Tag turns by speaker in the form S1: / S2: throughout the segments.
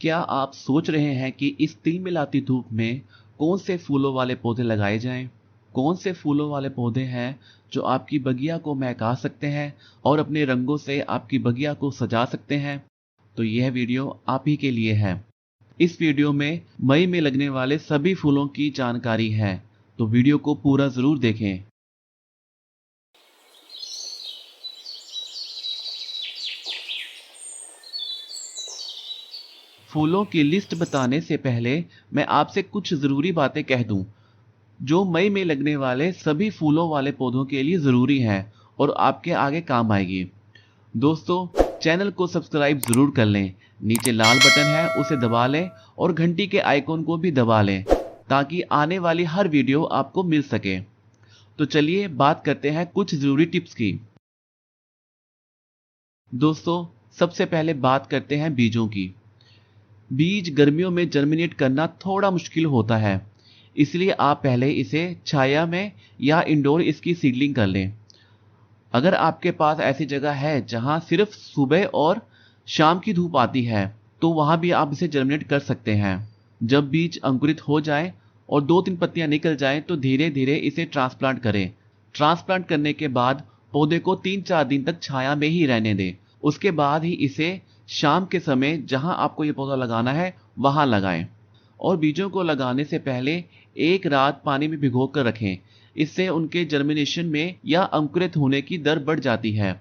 S1: क्या आप सोच रहे हैं कि इस तिलमिलाती धूप में कौन से फूलों वाले पौधे लगाए जाएं? कौन से फूलों वाले पौधे हैं जो आपकी बगिया को महका सकते हैं और अपने रंगों से आपकी बगिया को सजा सकते हैं? तो यह वीडियो आप ही के लिए है। इस वीडियो में मई में लगने वाले सभी फूलों की जानकारी है, तो वीडियो को पूरा जरूर देखें। फूलों की लिस्ट बताने से पहले मैं आपसे कुछ ज़रूरी बातें कह दूं, जो मई में लगने वाले सभी फूलों वाले पौधों के लिए ज़रूरी हैं और आपके आगे काम आएगी। दोस्तों, चैनल को सब्सक्राइब ज़रूर कर लें। नीचे लाल बटन है, उसे दबा लें और घंटी के आइकॉन को भी दबा लें ताकि आने वाली हर वीडियो आपको मिल सके। तो चलिए बात करते हैं कुछ ज़रूरी टिप्स की। दोस्तों, सबसे पहले बात करते हैं बीजों की। बीज गर्मियों में जर्मिनेट करना थोड़ा मुश्किल होता है, इसलिए आप पहले इसे छाया में या इंडोर इसकी सीडलिंग कर लें। अगर आपके पास ऐसी जगह है जहां सिर्फ सुबह और शाम की धूप आती है, तो वहां भी आप इसे जर्मिनेट कर सकते हैं। जब बीज अंकुरित हो जाए और 2-3 पत्तियां निकल जाएं, तो धीरे धीरे इसे ट्रांसप्लांट करें। ट्रांसप्लांट करने के बाद पौधे को 3-4 दिन तक छाया में ही रहने दें। उसके बाद ही इसे शाम के समय जहां आपको ये पौधा लगाना है वहां लगाएं। और बीजों को लगाने से पहले एक रात पानी में भिगो कर रखें। इससे उनके जर्मिनेशन में या अंकुरित होने की दर बढ़ जाती है।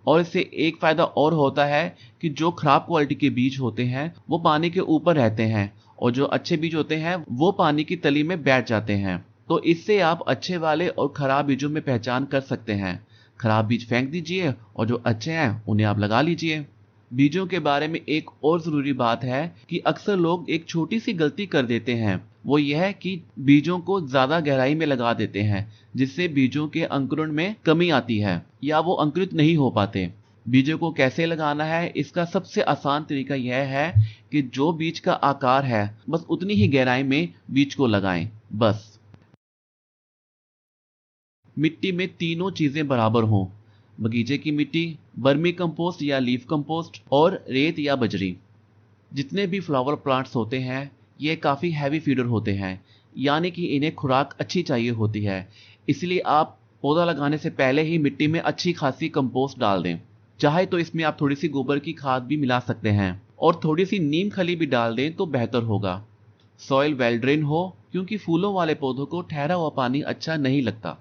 S1: और इससे एक फायदा और होता है कि जो खराब क्वालिटी के बीज होते हैं वो पानी के ऊपर रहते हैं और जो अच्छे बीज होते हैं वो पानी की तली में बैठ जाते हैं। तो इससे आप अच्छे वाले और खराब बीजों में पहचान कर सकते हैं। खराब बीज फेंक दीजिए और जो अच्छे हैं उन्हें आप लगा लीजिए। बीजों के बारे में एक और ज़रूरी बात है कि अक्सर लोग एक छोटी सी गलती कर देते हैं। वो यह है कि बीजों को ज़्यादा गहराई में लगा देते हैं, जिससे बीजों के अंकुरण में कमी आती है या वो अंकुरित नहीं हो पाते। बीजों को कैसे लगाना है, इसका सबसे आसान तरीका यह है कि जो बीज का आकार है बस उतनी ही गहराई में बीज को लगाएं। बस मिट्टी में तीनों चीज़ें बराबर हों। बगीचे की मिट्टी, वर्मी कंपोस्ट या लीफ कंपोस्ट और रेत या बजरी। जितने भी फ्लावर प्लांट्स होते हैं ये काफ़ी हैवी फीडर होते हैं, यानी कि इन्हें खुराक अच्छी चाहिए होती है। इसलिए आप पौधा लगाने से पहले ही मिट्टी में अच्छी खासी कंपोस्ट डाल दें। चाहे तो इसमें आप थोड़ी सी गोबर की खाद भी मिला सकते हैं और थोड़ी सी नीम खली भी डाल दें तो बेहतर होगा। सॉइल वेल ड्रेन हो, क्योंकि फूलों वाले पौधों को ठहरा हुआ पानी अच्छा नहीं लगता।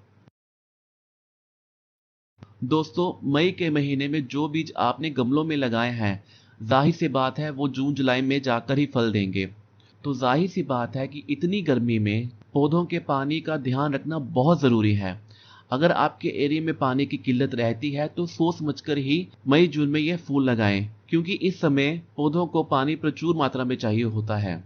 S1: दोस्तों, मई के महीने में जो बीज आपने गमलों में लगाए हैं, जाहिर सी बात है वो जून जुलाई में जाकर ही फल देंगे। तो जाहिर सी बात है कि इतनी गर्मी में पौधों के पानी का ध्यान रखना बहुत ज़रूरी है। अगर आपके एरिया में पानी की किल्लत रहती है तो सोच समझकर ही मई जून में यह फूल लगाएं, क्योंकि इस समय पौधों को पानी प्रचुर मात्रा में चाहिए होता है।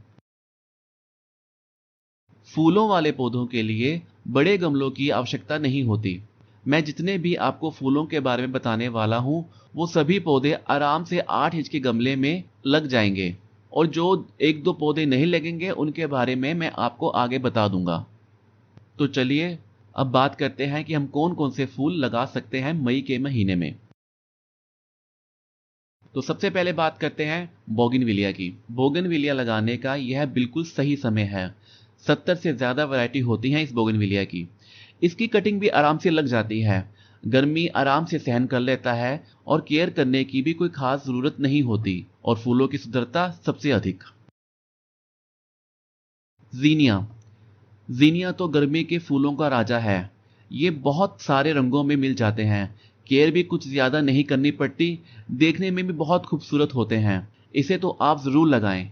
S1: फूलों वाले पौधों के लिए बड़े गमलों की आवश्यकता नहीं होती। मैं जितने भी आपको फूलों के बारे में बताने वाला हूँ वो सभी पौधे आराम से 8 इंच के गमले में लग जाएंगे और जो 1-2 पौधे नहीं लगेंगे उनके बारे में मैं आपको आगे बता दूंगा। तो चलिए अब बात करते हैं कि हम कौन कौन से फूल लगा सकते हैं मई के महीने में। तो सबसे पहले बात करते हैं बोगनविलिया की। बोगनविलिया लगाने का यह बिल्कुल सही समय है। 70 से ज़्यादा वैरायटी होती हैं इस बोगनविलिया की। इसकी कटिंग भी आराम से लग जाती है, गर्मी आराम से सहन कर लेता है और केयर करने की भी कोई खास ज़रूरत नहीं होती और फूलों की सुंदरता सबसे अधिक। जीनिया। जीनिया तो गर्मी के फूलों का राजा है। ये बहुत सारे रंगों में मिल जाते हैं, केयर भी कुछ ज़्यादा नहीं करनी पड़ती, देखने में भी बहुत खूबसूरत होते हैं। इसे तो आप ज़रूर लगाएं।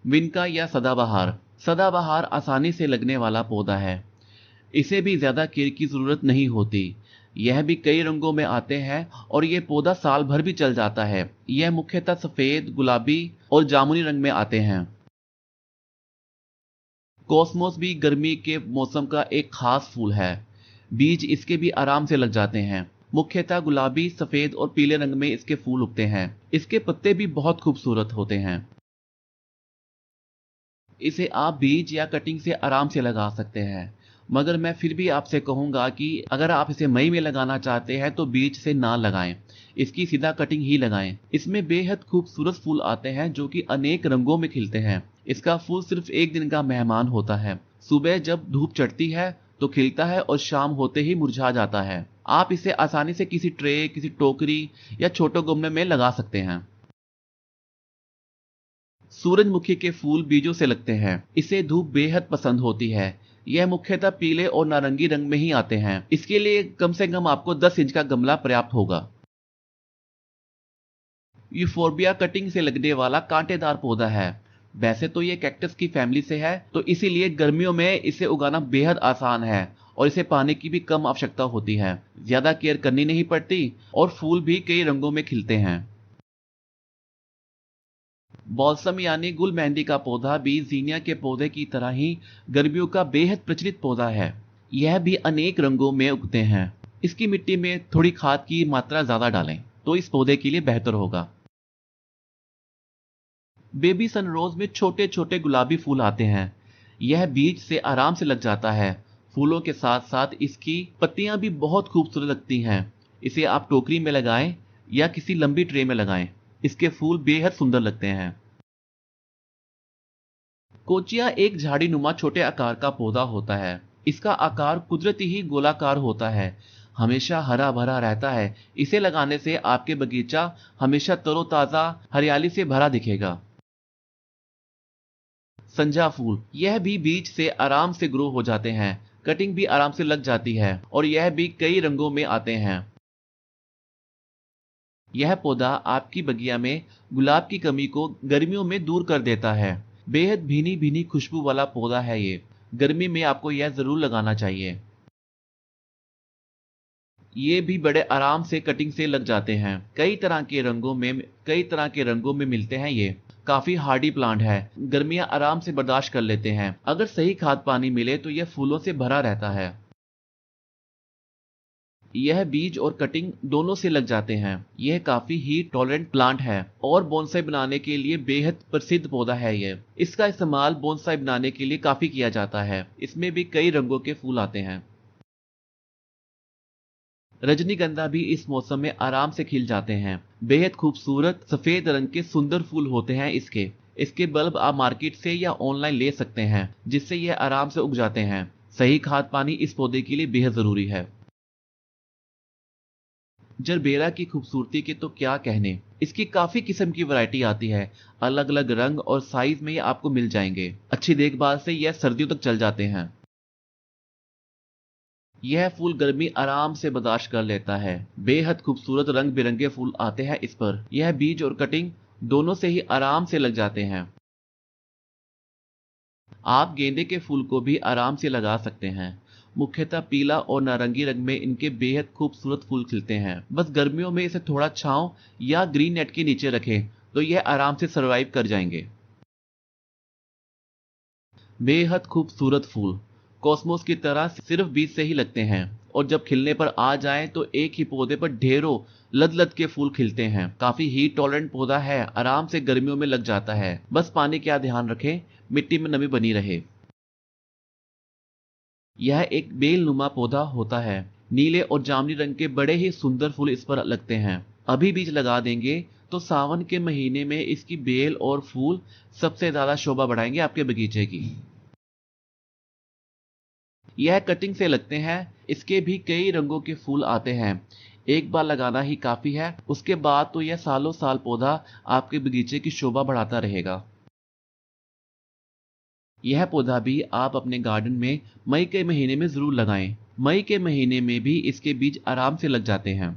S1: विनका या सदाबहार। सदाबहार आसानी से लगने वाला पौधा है। इसे भी ज़्यादा केयर की ज़रूरत नहीं होती। यह भी कई रंगों में आते हैं और यह पौधा साल भर भी चल जाता है। यह मुख्यतः सफ़ेद, गुलाबी और जामुनी रंग में आते हैं। कॉस्मोस भी गर्मी के मौसम का एक खास फूल है। बीज इसके भी आराम से लग जाते हैं। मुख्यतः गुलाबी, सफ़ेद और पीले रंग में इसके फूल उगते हैं। इसके पत्ते भी बहुत खूबसूरत होते हैं। इसे आप बीज या कटिंग से आराम से लगा सकते हैं। मगर मैं फिर भी आपसे कहूंगा कि अगर आप इसे मई में लगाना चाहते हैं तो बीच से ना लगाएं, इसकी सीधा कटिंग ही लगाएं। इसमें बेहद खूबसूरत फूल आते हैं जो कि अनेक रंगों में खिलते हैं। इसका फूल सिर्फ एक दिन का मेहमान होता है। सुबह जब धूप चढ़ती है तो खिलता है और शाम होते ही मुरझा जाता है। आप इसे आसानी से किसी ट्रे, किसी टोकरी या छोटे गमले में लगा सकते हैं। सूरजमुखी के फूल बीजों से लगते हैं। इसे धूप बेहद पसंद होती है। यह मुख्यतः पीले और नारंगी रंग में ही आते हैं। इसके लिए कम से कम आपको 10 इंच का गमला पर्याप्त होगा। यूफोर्बिया कटिंग से लगने वाला कांटेदार पौधा है। वैसे तो ये कैक्टस की फैमिली से है, तो इसीलिए गर्मियों में इसे उगाना बेहद आसान है और इसे पानी की भी कम आवश्यकता होती है। ज्यादा केयर करनी नहीं पड़ती और फूल भी कई रंगों में खिलते हैं। बॉल्सम यानी गुल मेहंदी का पौधा भी जीनिया के पौधे की तरह ही गर्मियों का बेहद प्रचलित पौधा है। यह भी अनेक रंगों में उगते हैं। इसकी मिट्टी में थोड़ी खाद की मात्रा ज्यादा डालें तो इस पौधे के लिए बेहतर होगा। बेबी सनरोज में छोटे छोटे गुलाबी फूल आते हैं। यह बीज से आराम से लग जाता है। फूलों के साथ साथ इसकी पत्तियां भी बहुत खूबसूरत लगती हैं। इसे आप टोकरी में लगाएं या किसी लंबी ट्रे में लगाएं। इसके फूल बेहद सुंदर लगते हैं। कोचिया एक झाड़ी नुमा छोटे आकार का पौधा होता है। इसका आकार कुदरती ही गोलाकार होता है। हमेशा हरा भरा रहता है। इसे लगाने से आपके बगीचा हमेशा तरोताजा हरियाली से भरा दिखेगा। संजा फूल, यह भी बीज से आराम से ग्रो हो जाते हैं। कटिंग भी आराम से लग जाती है और यह भी कई रंगों में आते हैं। यह पौधा आपकी बगिया में गुलाब की कमी को गर्मियों में दूर कर देता है। बेहद भीनी भीनी खुशबू वाला पौधा है ये। गर्मी में आपको यह जरूर लगाना चाहिए। ये भी बड़े आराम से कटिंग से लग जाते हैं। कई तरह के रंगों में मिलते हैं। ये काफी हार्डी प्लांट है। गर्मियां आराम से बर्दाश्त कर लेते हैं। अगर सही खाद पानी मिले तो यह फूलों से भरा रहता है। यह बीज और कटिंग दोनों से लग जाते हैं। यह काफी हीट टॉलरेंट प्लांट है और बोनसाई बनाने के लिए बेहद प्रसिद्ध पौधा है। यह इसका इस्तेमाल बोनसाई बनाने के लिए काफी किया जाता है। इसमें भी कई रंगों के फूल आते हैं। रजनीगंधा भी इस मौसम में आराम से खिल जाते हैं। बेहद खूबसूरत सफेद रंग के सुंदर फूल होते हैं इसके। इसके बल्ब आप मार्केट से या ऑनलाइन ले सकते हैं, जिससे यह आराम से उग जाते हैं। सही खाद पानी इस पौधे के लिए बेहद जरूरी है। जरबेरा की खूबसूरती के तो क्या कहने। इसकी काफी किस्म की वैरायटी आती है। अलग अलग रंग और साइज में ये आपको मिल जाएंगे। अच्छी देखभाल से यह सर्दियों तक चल जाते हैं। यह फूल गर्मी आराम से बर्दाश्त कर लेता है। बेहद खूबसूरत रंग बिरंगे फूल आते हैं इस पर। यह बीज और कटिंग दोनों से ही आराम से लग जाते हैं। आप गेंदे के फूल को भी आराम से लगा सकते हैं। मुख्यतः पीला और नारंगी रंग में इनके बेहद खूबसूरत फूल खिलते हैं। बस गर्मियों में इसे थोड़ा छांव या ग्रीन नेट के नीचे रखें तो यह आराम से सरवाइव कर जाएंगे। बेहद खूबसूरत फूल कॉस्मोस की तरह सिर्फ बीज से ही लगते हैं और जब खिलने पर आ जाएं तो एक ही पौधे पर ढेरों लद लद के फूल खिलते हैं। काफी हीट टॉलरेंट पौधा है। आराम से गर्मियों में लग जाता है। बस पानी का ध्यान रखें, मिट्टी में नमी बनी रहे। यह एक बेलनुमा पौधा होता है। नीले और जामुनी रंग के बड़े ही सुंदर फूल इस पर लगते हैं। अभी बीज लगा देंगे तो सावन के महीने में इसकी बेल और फूल सबसे ज्यादा शोभा बढ़ाएंगे आपके बगीचे की। यह कटिंग से लगते हैं। इसके भी कई रंगों के फूल आते हैं। एक बार लगाना ही काफी है, उसके बाद तो यह सालों साल पौधा आपके बगीचे की शोभा बढ़ाता रहेगा। यह पौधा भी आप अपने गार्डन में मई के महीने में जरूर लगाएं। मई के महीने में भी इसके बीज आराम से लग जाते हैं।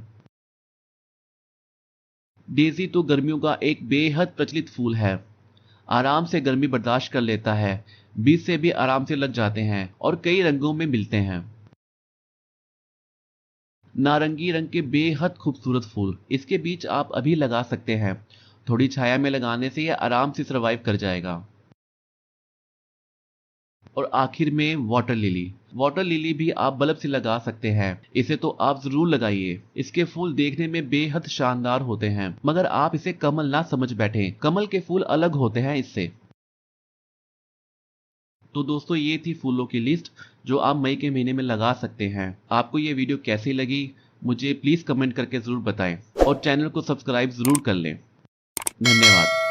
S1: डेजी तो गर्मियों का एक बेहद प्रचलित फूल है। आराम से गर्मी बर्दाश्त कर लेता है। बीज से भी आराम से लग जाते हैं और कई रंगों में मिलते हैं। नारंगी रंग के बेहद खूबसूरत फूल, इसके बीज आप अभी लगा सकते हैं। थोड़ी छाया में लगाने से यह आराम से सरवाइव कर जाएगा। और आखिर में वाटर लिली भी आप बल्ब से लगा सकते हैं। इसे तो आप जरूर लगाइए। इसके फूल देखने में बेहद शानदार होते हैं, मगर आप इसे कमल ना समझ बैठे। कमल के फूल अलग होते हैं इससे। तो दोस्तों ये थी फूलों की लिस्ट जो आप मई के महीने में लगा सकते हैं। आपको ये वीडियो कैसी लगी मुझे प्लीज़ कमेंट करके ज़रूर बताएं और चैनल को सब्सक्राइब ज़रूर कर लें। धन्यवाद।